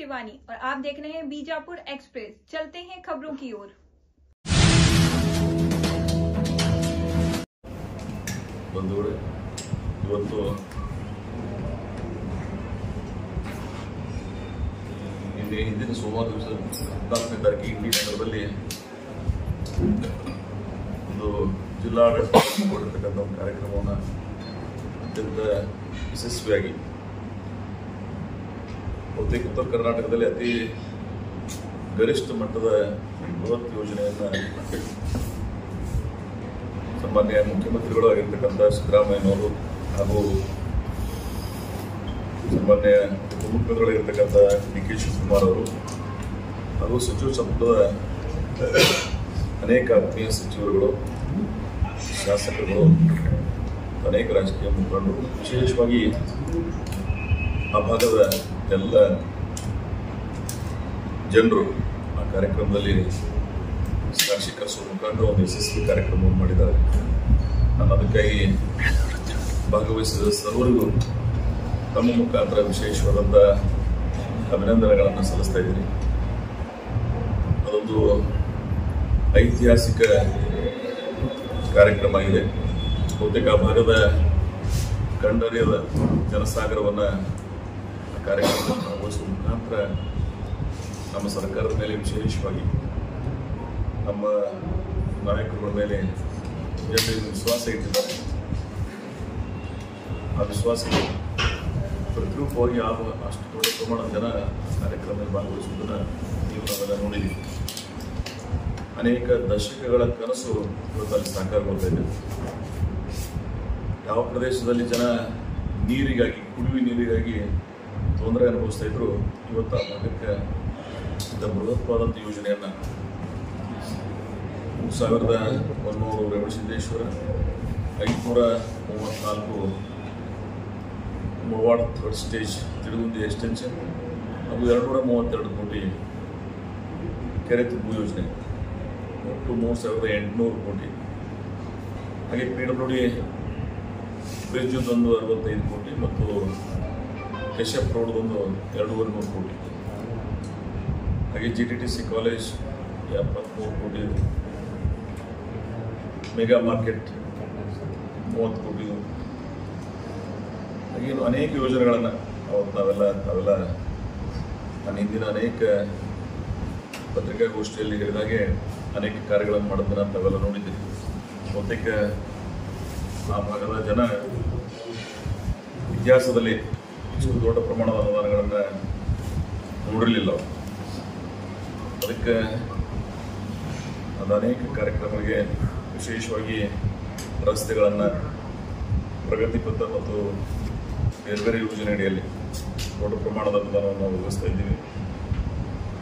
शिवानी और आप देख रहे हैं बीजापुर एक्सप्रेस। चलते हैं खबरों की ओर। बंधुगळे, ಇವತ್ತು ಹಿಂದಿನ ಸೋಮವಾರ ದಿವಸ 14ನೇ ತಾರೀಕಿಗೆ ಇಂಡಿ ನಗರದಲ್ಲಿ ಒಂದು ಜಿಲ್ಲಾಡಳಿತ ಮಾಡಿರ್ತಕ್ಕಂಥ ಒಂದು ಕಾರ್ಯಕ್ರಮವನ್ನು ಅತ್ಯಂತ ಯಶಸ್ವಿಯಾಗಿ ಬಹುತೇಕ ಉತ್ತರ ಕರ್ನಾಟಕದಲ್ಲಿ ಅತಿ ಗರಿಷ್ಠ ಮಟ್ಟದ ಬೃಹತ್ ಯೋಜನೆಯನ್ನು ಸನ್ಮಾನ್ಯ ಮುಖ್ಯಮಂತ್ರಿಗಳು ಆಗಿರ್ತಕ್ಕಂಥ ಸಿದ್ದರಾಮಯ್ಯನವರು ಹಾಗೂ ಸನ್ಮಾನ್ಯ ಉಪಮುಖ್ಯಮಂತ್ರಿಗಳಾಗಿರ್ತಕ್ಕಂಥ ಡಿ ಕೆ ಶಿವಕುಮಾರ್ ಅವರು ಹಾಗೂ ಸಚಿವ ಸಂಪುಟದ ಅನೇಕ ಆತ್ಮೀಯ ಸಚಿವರುಗಳು, ಶಾಸಕರುಗಳು, ಅನೇಕ ರಾಜಕೀಯ ಮುಖಂಡರು, ವಿಶೇಷವಾಗಿ ಆ ಭಾಗದ ಎಲ್ಲ ಜನರು ಆ ಕಾರ್ಯಕ್ರಮದಲ್ಲಿ ಸಾಕ್ಷೀಕರಿಸುವ ಮುಖಾಂತರ ಒಂದು ಯಶಸ್ವಿ ಕಾರ್ಯಕ್ರಮವನ್ನು ಮಾಡಿದ್ದಾರೆ. ನಾನು ಅದಕ್ಕಾಗಿ ಭಾಗವಹಿಸಿದ ಸರ್ವರಿಗೂ ತಮ್ಮ ಮುಖಾಂತರ ವಿಶೇಷವಾದಂಥ ಅಭಿನಂದನೆಗಳನ್ನು ಸಲ್ಲಿಸ್ತಾ ಇದ್ದೀನಿ. ಅದೊಂದು ಐತಿಹಾಸಿಕ ಕಾರ್ಯಕ್ರಮ ಆಗಿದೆ. ಬಹುತೇಕ ಆ ಭಾಗದ ಕಂಡರಿಯದ ಜನಸಾಗರವನ್ನು ಆ ಕಾರ್ಯಕ್ರಮದಲ್ಲಿ ಭಾಗವಹಿಸುವ ಮುಖಾಂತರ ನಮ್ಮ ಸರ್ಕಾರದ ಮೇಲೆ, ವಿಶೇಷವಾಗಿ ನಮ್ಮ ನಾಯಕರುಗಳ ಮೇಲೆ ಜನರಿಗೆ ವಿಶ್ವಾಸ ಇಟ್ಟಿದ್ದಾರೆ. ಆ ವಿಶ್ವಾಸಕ್ಕೆ ಪ್ರತಿರೂಪವಾಗಿ ಅಷ್ಟು ದೊಡ್ಡ ಪ್ರಮಾಣದ ಜನ ಕಾರ್ಯಕ್ರಮದಲ್ಲಿ ಭಾಗವಹಿಸುವುದನ್ನು ನೀವು ನಾವೆಲ್ಲ ನೋಡಿದ್ದೀವಿ. ಅನೇಕ ದಶಕಗಳ ಕನಸು ಇವತ್ತಲ್ಲಿ ಸಾಕಾರಗೊಳ್ತಾ ಇದೆ. ಯಾವ ಪ್ರದೇಶದಲ್ಲಿ ಜನ ನೀರಿಗಾಗಿ, ಕುಡಿಯುವ ನೀರಿಗಾಗಿ ತೊಂದರೆ ಅನುಭವಿಸ್ತಾ ಇದ್ರು, ಇವತ್ತು ಆ ಭಾಗಕ್ಕೆ ಇಂಥ ಬೃಹತ್ವಾದಂಥ ಯೋಜನೆಯನ್ನು 3100 Revanasiddeshwara, 534 Mulawad third stage Tilugundi extension ಹಾಗೂ 232 ಕೋಟಿ ಕೆರೆ ತುಂಬು ಯೋಜನೆ, ಒಟ್ಟು 3800 ಕೋಟಿ. ಹಾಗೆ PWD ಬ್ರಿಡ್ಜ್ ಒಂದು 65 ಕೋಟಿ ಮತ್ತು ಕೆಶಪ್ ರೋಡ್ದೊಂದು 250 ಕೋಟಿ. ಹಾಗೆ GTTC ಕಾಲೇಜ್ 73 ಕೋಟಿ, ಮೆಗಾ ಮಾರ್ಕೆಟ್ 30 ಕೋಟಿ. ಹಾಗೆ ಅನೇಕ ಯೋಜನೆಗಳನ್ನು ತಾವೆಲ್ಲ ನಾನು ಹಿಂದಿನ ಅನೇಕ ಪತ್ರಿಕಾಗೋಷ್ಠಿಯಲ್ಲಿ ಹೇಳಿದಾಗೆ ಅನೇಕ ಕಾರ್ಯಗಳನ್ನು ಮಾಡೋದನ್ನು ತಾವೆಲ್ಲ ನೋಡಿದ್ದೀವಿ. ಬಹುತೇಕ ಆ ಭಾಗದ ಜನ ಇತಿಹಾಸದಲ್ಲಿ ಇಷ್ಟು ದೊಡ್ಡ ಪ್ರಮಾಣದ ಅನುದಾನಗಳನ್ನು ನೋಡಿರಲಿಲ್ಲ. ಅದಕ್ಕೆ ಅದು ಅನೇಕ ಕಾರ್ಯಕ್ರಮಗಳಿಗೆ, ವಿಶೇಷವಾಗಿ ರಸ್ತೆಗಳನ್ನು, ಪ್ರಗತಿ ಪಥ ಮತ್ತು ಬೇರೆ ಬೇರೆ ಯೋಜನೆ ಅಡಿಯಲ್ಲಿ ದೊಡ್ಡ ಪ್ರಮಾಣದ ಅನುದಾನವನ್ನು ಒದಗಿಸ್ತಾ ಇದ್ದೀವಿ.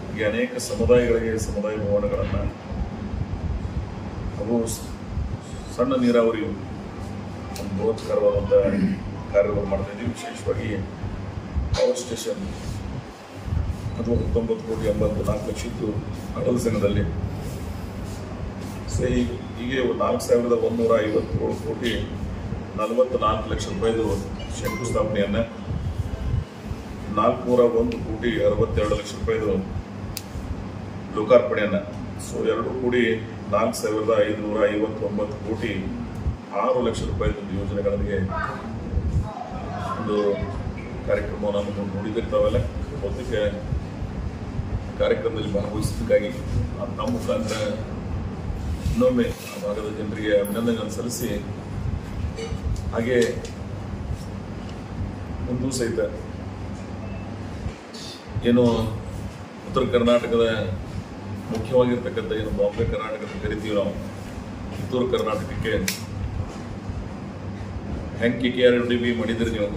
ಹೀಗೆ ಅನೇಕ ಸಮುದಾಯಗಳಿಗೆ ಸಮುದಾಯ ಭವನಗಳನ್ನು ಹಾಗೂ ಸಣ್ಣ ನೀರಾವರಿ ಒಂದು ಬೃಹತ್ಕರವಾದಂಥ ಕಾರ್ಯಗಳು ಮಾಡ್ತಾ ಇದ್ದೀವಿ. ವಿಶೇಷವಾಗಿ ಪವರ್ ಸ್ಟೇಷನ್ ಅದು 19,84,00,000 ಅಟಲ್ ಸಂಘದಲ್ಲಿ. ಹೀಗೆ 4,157 ಕೋಟಿ 44 ಲಕ್ಷ ರೂಪಾಯಿದು ಶಂಕುಸ್ಥಾಪನೆಯನ್ನು, 401 ಕೋಟಿ 62 ಲಕ್ಷ ರೂಪಾಯಿದು ಲೋಕಾರ್ಪಣೆಯನ್ನು, 2 ಕೋಟಿ 4,559 ಕೋಟಿ 6 ಲಕ್ಷ ರೂಪಾಯಿದು ಯೋಜನೆಗಳಿಗೆ ಒಂದು ಕಾರ್ಯಕ್ರಮವನ್ನು ನೋಡಿದಿರ್ತಾವಲ್ಲ. ಬಹುತೇಕ ಕಾರ್ಯಕ್ರಮದಲ್ಲಿ ಭಾಗವಹಿಸಿದ್ದಕ್ಕಾಗಿ ತಮ್ಮ ಮುಖಾಂತರ ಇನ್ನೊಮ್ಮೆ ಆ ಭಾಗದ ಜನರಿಗೆ ಅಭಿನಂದನೆಗಳನ್ನು ಸಲ್ಲಿಸಿ, ಹಾಗೆ ಒಂದು ಸಹಿತ ಏನು ಉತ್ತರ ಕರ್ನಾಟಕದ ಮುಖ್ಯವಾಗಿರ್ತಕ್ಕಂಥ ಏನು ಬಾಂಬೆ ಕರ್ನಾಟಕ ಕರಿತೀವಿ ನಾವು, ಉತ್ತರ ಕರ್ನಾಟಕಕ್ಕೆ ಹೆಂಗೆ KRDB ಮಾಡಿದ್ರಿ ನೀವು,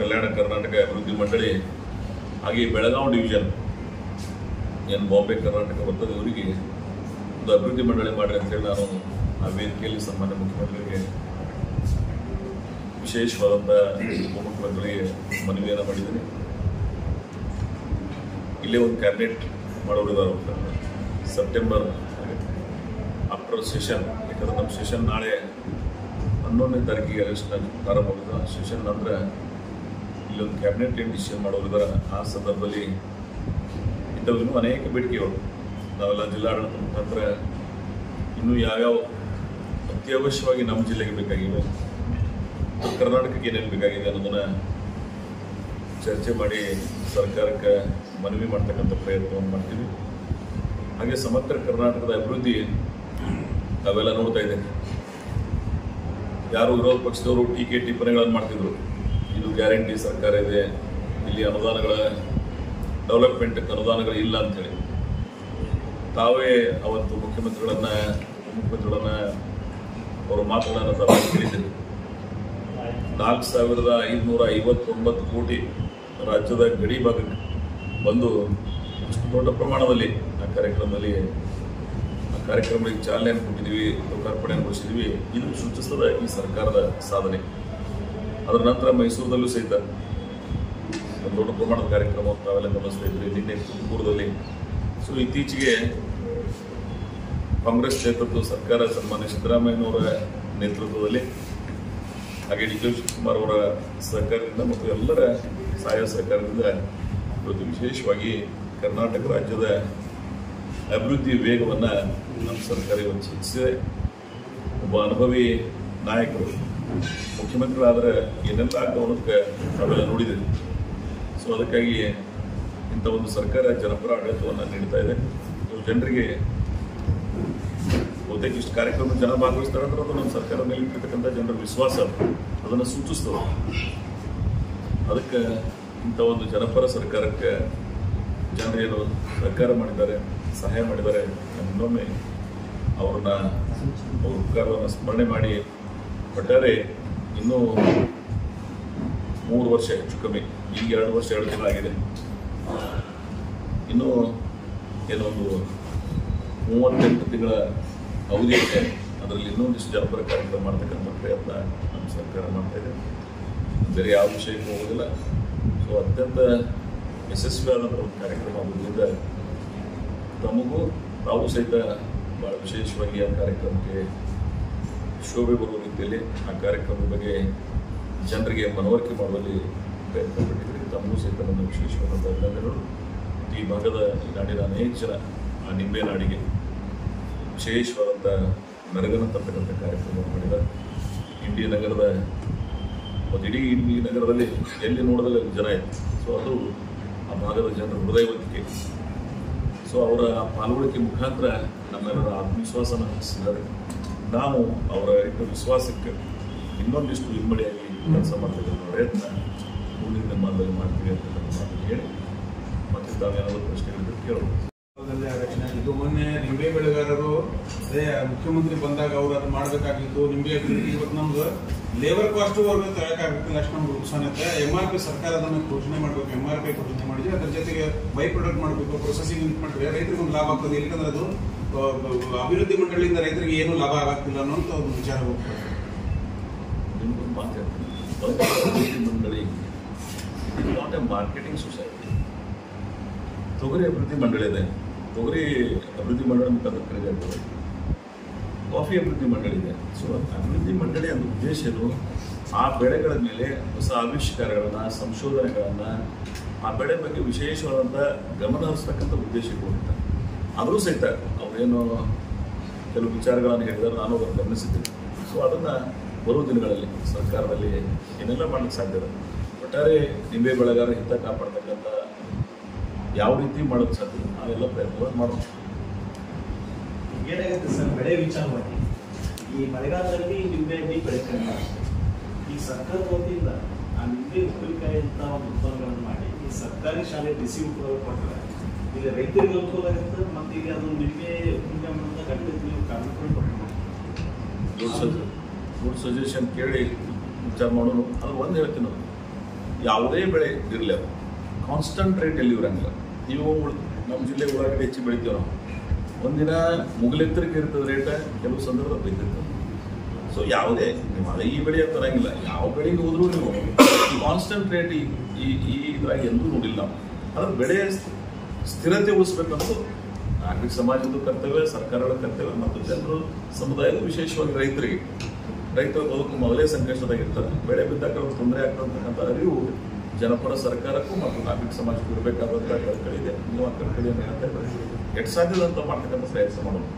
ಕಲ್ಯಾಣ ಕರ್ನಾಟಕ ಅಭಿವೃದ್ಧಿ ಮಂಡಳಿ, ಹಾಗೆ ಬೆಳಗಾವಿ ಡಿವಿಷನ್ ಏನು ಬಾಂಬೆ ಕರ್ನಾಟಕ ಬರ್ತದೆ, ಇವರಿಗೆ ಒಂದು ಅಭಿವೃದ್ಧಿ ಮಂಡಳಿ ಮಾಡಿರಿ ಅಂತೇಳಿ ನಾನು ಆ ವೇದಿಕೆಯಲ್ಲಿ ಸನ್ಮಾನ್ಯ ಮುಖ್ಯಮಂತ್ರಿಗಳಿಗೆ, ವಿಶೇಷವಾದಂಥ ಉಪಮುಖ್ಯಮಂತ್ರಿಗಳಿಗೆ ಮನವಿಯನ್ನು ಮಾಡಿದ್ದೀನಿ. ಇಲ್ಲೇ ಒಂದು ಕ್ಯಾಬಿನೆಟ್ ಮಾಡೋರಿದ್ದಾರೆ. ಸೆಪ್ಟೆಂಬರ್ ಆಫ್ಟರ್ ಸೆಷನ್, ಯಾಕಂದ್ರೆ ನಮ್ಮ ಸೆಷನ್ ನಾಳೆ 11ನೇ ತಾರೀಕಿಗೆ ಪ್ರಾರಂಭವಾಗಿದೆ. ಸೆಷನ್ ನಂತರ ಇಲ್ಲೊಂದು ಕ್ಯಾಬಿನೆಟ್ ಏನು ಡಿಸಿಷನ್ ಮಾಡೋರಿದ್ದಾರೆ. ಆ ಸಂದರ್ಭದಲ್ಲಿ ಇಂಥವು ಇನ್ನೂ ಅನೇಕ ಬೇಡಿಕೆಗಳು ನಾವೆಲ್ಲ ಜಿಲ್ಲಾಡಳಿತ ಮುಖಾಂತರ ಇನ್ನೂ ಯಾವ್ಯಾವ ಅತ್ಯವಶ್ಯವಾಗಿ ನಮ್ಮ ಜಿಲ್ಲೆಗೆ ಬೇಕಾಗಿವೆ, ಕರ್ನಾಟಕಕ್ಕೆ ಏನೇನು ಬೇಕಾಗಿದೆ ಅನ್ನೋದನ್ನ ಚರ್ಚೆ ಮಾಡಿ ಸರ್ಕಾರಕ್ಕೆ ಮನವಿ ಮಾಡ್ತಕ್ಕಂಥ ಪ್ರಯತ್ನವನ್ನು ಮಾಡ್ತೀವಿ. ಹಾಗೆ ಸಮಗ್ರ ಕರ್ನಾಟಕದ ಅಭಿವೃದ್ಧಿ ನಾವೆಲ್ಲ ನೋಡ್ತಾ ಇದ್ದೇವೆ. ಯಾರು ವಿರೋಧ ಪಕ್ಷದವರು ಟೀಕೆ ಟಿಪ್ಪಣಿಗಳನ್ನು ಮಾಡ್ತಿದ್ರು, ಇದು ಗ್ಯಾರಂಟಿ ಸರ್ಕಾರ ಇದೆ, ಇಲ್ಲಿ ಅನುದಾನಗಳ ಡೆವಲಪ್ಮೆಂಟ್ ಅನುದಾನಗಳು ಇಲ್ಲ ಅಂತೇಳಿ. ತಾವೇ ಅವತ್ತು ಮುಖ್ಯಮಂತ್ರಿಗಳನ್ನ ಅವರ ಮಾತುಗಳನ್ನು ತಾವು ಕೇಳಿದ್ದೀರಿ. 4,559 ಕೋಟಿ ರಾಜ್ಯದ ಗಡಿ ಭಾಗಕ್ಕೆ ಬಂದು ಅಷ್ಟು ದೊಡ್ಡ ಪ್ರಮಾಣದಲ್ಲಿ ಆ ಕಾರ್ಯಕ್ರಮಗಳಿಗೆ ಚಾಲನೆಯನ್ನು ಕೊಟ್ಟಿದ್ದೀವಿ, ಲೋಕಾರ್ಪಣೆಗೊಳಿಸಿದ್ದೀವಿ. ಇದು ಸೂಚಿಸ್ತದ ಈ ಸರ್ಕಾರದ ಸಾಧನೆ. ಅದರ ನಂತರ ಮೈಸೂರದಲ್ಲೂ ಸಹಿತ ಒಂದು ದೊಡ್ಡ ಪ್ರಮಾಣದ ಕಾರ್ಯಕ್ರಮ ತಾವೆಲ್ಲ ಗಮನಿಸ್ತಾ ಇದ್ರಿ. ನಿನ್ನೆ ತುಮಕೂರದಲ್ಲಿ. ಸೊ ಇತ್ತೀಚೆಗೆ ಕಾಂಗ್ರೆಸ್ ನೇತೃತ್ವದ ಸರ್ಕಾರ ಸನ್ಮಾನ್ಯ ಸಿದ್ದರಾಮಯ್ಯನವರ ನೇತೃತ್ವದಲ್ಲಿ ಹಾಗೆ ಡಿ ಕೆ ಶಿವಕುಮಾರ್ ಅವರ ಸಹಕಾರದಿಂದ ಮತ್ತು ಎಲ್ಲರ ಸಹಾಯ ಸಹಕಾರದಿಂದ ಇವತ್ತು ವಿಶೇಷವಾಗಿ ಕರ್ನಾಟಕ ರಾಜ್ಯದ ಅಭಿವೃದ್ಧಿ ವೇಗವನ್ನು ನಮ್ಮ ಸರ್ಕಾರ ಇವತ್ತು ಹೆಚ್ಚಿಸಿದೆ. ಒಬ್ಬ ಅನುಭವಿ ನಾಯಕರು ಮುಖ್ಯಮಂತ್ರಿಗಳಾದರೆ ಏನೆಲ್ಲ ಆಗವನ್ನೋದಕ್ಕೆ ನಾವೆಲ್ಲ ನೋಡಿದ್ದೀವಿ. ಸೊ ಅದಕ್ಕಾಗಿ ಇಂಥ ಒಂದು ಸರ್ಕಾರ ಜನಪರ ಆಡಳಿತವನ್ನು ನೀಡ್ತಾ ಇದೆ. ಜನರಿಗೆ ಬಹುತೇಕ ಇಷ್ಟು ಕಾರ್ಯಕ್ರಮ ಜನ ಭಾಗವಹಿಸ್ತಾರೆ ಅಂದ್ರೆ ಅದು ನಮ್ಮ ಸರ್ಕಾರದ ಮೇಲೆ ಇಟ್ಟಿರ್ತಕ್ಕಂಥ ಜನರ ವಿಶ್ವಾಸ ಅದನ್ನು ಸೂಚಿಸ್ತವೆ. ಅದಕ್ಕೆ ಇಂಥ ಒಂದು ಜನಪರ ಸರ್ಕಾರಕ್ಕೆ ಜನರೇನು ಸರ್ಕಾರ ಮಾಡಿದ್ದಾರೆ, ಸಹಾಯ ಮಾಡಿದ್ದಾರೆ, ಇನ್ನೊಮ್ಮೆ ಅವ್ರ ಉಪಕಾರವನ್ನು ಸ್ಮರಣೆ ಮಾಡಿ ಒಟ್ಟಾರೆ ಇನ್ನೂ 3 ವರ್ಷ ಹೆಚ್ಚು ಕಮ್ಮಿ, ಈಗ 2 ವರ್ಷ 2 ತಿಂಗಳು ಆಗಿದೆ, ಇನ್ನೂ ಏನೊಂದು 38 ತಿಂಗಳ ಅವಧಿ ಇದೆ. ಅದರಲ್ಲಿ ಇನ್ನೊಂದಿಷ್ಟು ಜನಪರ ಕಾರ್ಯಕ್ರಮ ಮಾಡ್ತಕ್ಕಂಥ ಪ್ರಯತ್ನ ನಮ್ಮ ಸರ್ಕಾರ ಮಾಡ್ತಾ ಇದೆ. ಬೇರೆ ಯಾವ ವಿಷಯಕ್ಕೂ ಹೋಗೋದಿಲ್ಲ. ಸೊ ಅತ್ಯಂತ ಯಶಸ್ವಿಯಾದಂಥ ಒಂದು ಕಾರ್ಯಕ್ರಮ ಆಗೋದ್ರಿಂದ ತಮಗೂ ತಾವು ಸಹಿತ ಭಾಳ ವಿಶೇಷವಾಗಿ ಆ ಕಾರ್ಯಕ್ರಮಕ್ಕೆ ಶೋಭೆ ಬರುವ ರೀತಿಯಲ್ಲಿ ಆ ಕಾರ್ಯಕ್ರಮದ ಬಗ್ಗೆ ಜನರಿಗೆ ಮನವರಿಕೆ ಮಾಡುವಲ್ಲಿ ಪ್ರಯತ್ನ ಪಟ್ಟಿದ್ದೀರಿ. ತಮಗೂ ಸಹಿತ ನನ್ನ ವಿಶೇಷವಾದಂಥ ಅಭಿನಂದನೆಗಳು. ಈ ಭಾಗದ ಈ ನಾಡಿನ ಅನೇಕ ಜನ ಆ ನಿಂಬೆ ನಾಡಿಗೆ ವಿಶೇಷವಾದಂಥ ಮೆರಗನ್ನು ತರ್ತಕ್ಕಂಥ ಕಾರ್ಯಕ್ರಮವನ್ನು ಮಾಡಿದ್ದಾರೆ. ಇಂಡಿ ನಗರದ ಮತ್ತು ಇಡೀ ಇಂಡಿ ನಗರದಲ್ಲಿ ಎಲ್ಲಿ ನೋಡೋದಲ್ಲಿ ಜನ ಇತ್ತು. ಸೊ ಅದು ಆ ಭಾಗದ ಜನರ ಹೃದಯವಂತಿಕೆ. ಸೊ ಅವರ ಪಾಲ್ಗೊಳ್ಳಿಕೆ ಮುಖಾಂತರ ನಮ್ಮೆಲ್ಲರ ಆತ್ಮವಿಶ್ವಾಸನ ಹೆಚ್ಚಿಸಿದ್ದಾರೆ. ನಾವು ಅವರ ವಿಶ್ವಾಸಕ್ಕೆ ಇನ್ನೊಂದಿಷ್ಟು ಇಮ್ಮಡಿಯಾಗಿ ಕೆಲಸ ಮಾಡ್ತಕ್ಕಂಥ ಪ್ರಯತ್ನ ಮುಂದಿನ ನಿರ್ಮಾಣದಲ್ಲಿ ಮಾಡ್ತೀವಿ ಅಂತಕ್ಕಂಥ ಮಾತು ಹೇಳಿ ಮತ್ತೆ ತಾವೇನಾದರೂ ಪ್ರಶ್ನೆಗಳಿದ್ರೆ ಕೇಳಬಹುದು. ಇದು ಮೊನ್ನೆ ನಿಂಬೆ ಬೆಳೆಗಾರರು ಅದೇ ಮುಖ್ಯಮಂತ್ರಿ ಬಂದಾಗ ಅವರು ಅದು ಮಾಡಬೇಕಾಗಿತ್ತು. ನಿಂಬೆ ಇವತ್ತು ನಮ್ದು ಲೇಬರ್ ಕಾಸ್ಟ್ ಅವ್ರಿಗೆ ತಗೋಕ್ಕಾಗತ್ತಿಲ್ಲ, ಅಷ್ಟು ನಮ್ಗೆ ನುಕ್ಸಾನ ಇರುತ್ತೆ. MRP ಸರ್ಕಾರ ಅದನ್ನು ಘೋಷಣೆ ಮಾಡಬೇಕು, MRP ಘೋಷಣೆ ಮಾಡಿದ್ರೆ ಅದ್ರ ಜೊತೆಗೆ ಬೈ ಪ್ರಾಡಕ್ಟ್ ಮಾಡಬೇಕು, ಪ್ರೊಸೆಸಿಂಗ್ ಮಾಡಿದ್ರೆ ರೈತರಿಗೆ ಒಂದು ಲಾಭ ಆಗ್ತದೆ. ಯಾಕಂದ್ರೆ ಅದು ಅಭಿವೃದ್ಧಿ ಮಂಡಳಿಯಿಂದ ರೈತರಿಗೆ ಏನು ಲಾಭ ಆಗತ್ತಿಲ್ಲ ಅನ್ನೋಂಥ ಒಂದು ವಿಚಾರ ಹೋಗ್ತದೆ. ನಿಮ್ಗೊಂದು ಮಾತಾಡ್ತೀನಿ, ಮಂಡಳಿ it not A marketing society. ತೊಗರಿ ಅಭಿವೃದ್ಧಿ ಮಂಡಳಿ ಇದೆ, ತೊಗರಿ ಅಭಿವೃದ್ಧಿ ಮಂಡಳಿ ಮುಖಾಂತರ ಕರೆದಿರ್ತದೆ. ಕಾಫಿ ಅಭಿವೃದ್ಧಿ ಮಂಡಳಿ ಇದೆ. ಸೊ ಅಭಿವೃದ್ಧಿ ಮಂಡಳಿಯ ಉದ್ದೇಶ ಏನು? ಆ ಬೆಳೆಗಳ ಮೇಲೆ ಹೊಸ ಆವಿಷ್ಕಾರಗಳನ್ನು, ಸಂಶೋಧನೆಗಳನ್ನು, ಆ ಬೆಳೆ ಬಗ್ಗೆ ವಿಶೇಷವಾದಂಥ ಗಮನ ಹರಿಸ್ತಕ್ಕಂಥ ಉದ್ದೇಶ ಇಟ್ಕೊಂಡಿರ್ತಾರೆ. ಆದರೂ ಸಹಿತ ಅವರೇನು ಕೆಲವು ವಿಚಾರಗಳನ್ನು ಹೇಳಿದರೆ ನಾನು ಅದನ್ನು ಗಮನಿಸಿದ್ದೇನೆ. ಸೊ ಅದನ್ನು ಬರುವ ದಿನಗಳಲ್ಲಿ ಸರ್ಕಾರದಲ್ಲಿ ಏನೆಲ್ಲ ಮಾಡಲಿಕ್ಕೆ ಸಾಧ್ಯ ಇದೆ. ಒಟ್ಟಾರೆ ನಿಂಬೆ ಬೆಳೆಗಾರ ಹಿತ ಕಾಪಾಡ್ತಕ್ಕಂಥ ಯಾವ ರೀತಿ ಮಾಡೋಕ್ಕೆ ಸಾಧ್ಯ ನಾವೆಲ್ಲ ಪ್ರಯತ್ನ ಮಾಡೋಣ. ಏನಾಗುತ್ತೆ ಸರ್, ಬೆಳೆ ವಿಚಾರವಾಗಿ ಈ ಮಳೆಗಾಲದಲ್ಲಿ ನಿಂಬೆ ಬೆಳೆ ಕಡಿಮೆ. ಈ ಸರ್ಕಾರದ ವತಿಯಿಂದ ಆ ನಿಂಬೆ ಉಪ್ಪಿನಕಾಯಿ ಅಂತ ಒಂದು ಉತ್ಪನ್ನಗಳನ್ನು ಮಾಡಿ ಈ ಸರ್ಕಾರಿ ಶಾಲೆ ಬಿಸಿ ಉಪಯೋಗ ಕೊಟ್ಟರೆ ಈಗ ರೈತರಿಗೆ ಅನುಕೂಲ ಆಗುತ್ತೆ. ಮತ್ತು ಈಗ ಅದು ನಿಂಬೆ ಉಪ್ಪಿನಕಾಯಿ ಖಂಡಿತ ನೀವು ಕಾರ್ಮಿಕರು ಕೊಟ್ಟರು ಗುಡ್ ಸಜೆಷನ್ ಕೇಳಿ ವಿಚಾರ ಮಾಡೋಣ. ಅದು ಒಂದು ಹೇಳ್ತೀನಿ, ನಾವು ಯಾವುದೇ ಬೆಳೆ ಇರಲಿ ಅದು ಕಾನ್ಸ್ಟಂಟ್ ರೇಟ್ ಎಲ್ಲಿ ಇರಂಗಿಲ್ಲ. ನೀವು ನಮ್ಮ ಜಿಲ್ಲೆ ಉಳ್ಳಾಗಡ್ಡೆ ಹೆಚ್ಚು ಬೆಳಿತೀವಿ ನಾವು. ಒಂದಿನ ಮುಗಿಲೆತ್ತರಕ್ಕೆ ಇರ್ತದೆ ರೇಟ, ಕೆಲವು ಸಂದರ್ಭದಲ್ಲಿ ಬೈತಿರ್ತದೆ. ಸೊ ಯಾವುದೇ ನೀವು ಈ ಬೆಳೆ ಅಂತ ತರಂಗಿಲ್ಲ, ಯಾವ ಬೆಳೆಗೆ ಹೋದ್ರೂ ನೀವು ಕಾನ್ಸ್ಟಂಟ್ ರೇಟ್ ಈ ಇದ್ರಾಗಿ ಎಂದೂ ನೋಡಿಲ್ಲ ನಾವು. ಅದ್ರ ಬೆಳೆ ಸ್ಥಿರತೆ ಉಳಿಸ್ಬೇಕಂತೂ ನಾಗರಿಕ ಸಮಾಜದ ಕರ್ತವ್ಯ, ಸರ್ಕಾರಗಳ ಕರ್ತವ್ಯ ಮತ್ತು ಜನರು ಸಮುದಾಯದ ವಿಶೇಷವಾಗಿ ರೈತರ ಬದುಕು ಮೊದಲೇ ಸಂಕಷ್ಟದಾಗಿರ್ತಾರೆ. ಬೆಳೆ ಬಿದ್ದಾಗ ಅವ್ರು ತೊಂದರೆ ಆಗ್ತಕ್ಕಂಥ ಅರಿವು ಜನಪರ ಸರ್ಕಾರಕ್ಕೂ ಮತ್ತು ನಾಗರಿಕ ಸಮಾಜಕ್ಕೂ ಇರಬೇಕಾದಂಥ ಕಳಕಳಿ ಇದೆ. ನೀವು ಆ ಕಳಕಳಿಯನ್ನು ಎಷ್ಟು ಸಾಧ್ಯದಂತ ಮಾಡ್ತಕ್ಕಂಥ ಪ್ರಯತ್ನ ಮಾಡೋದು.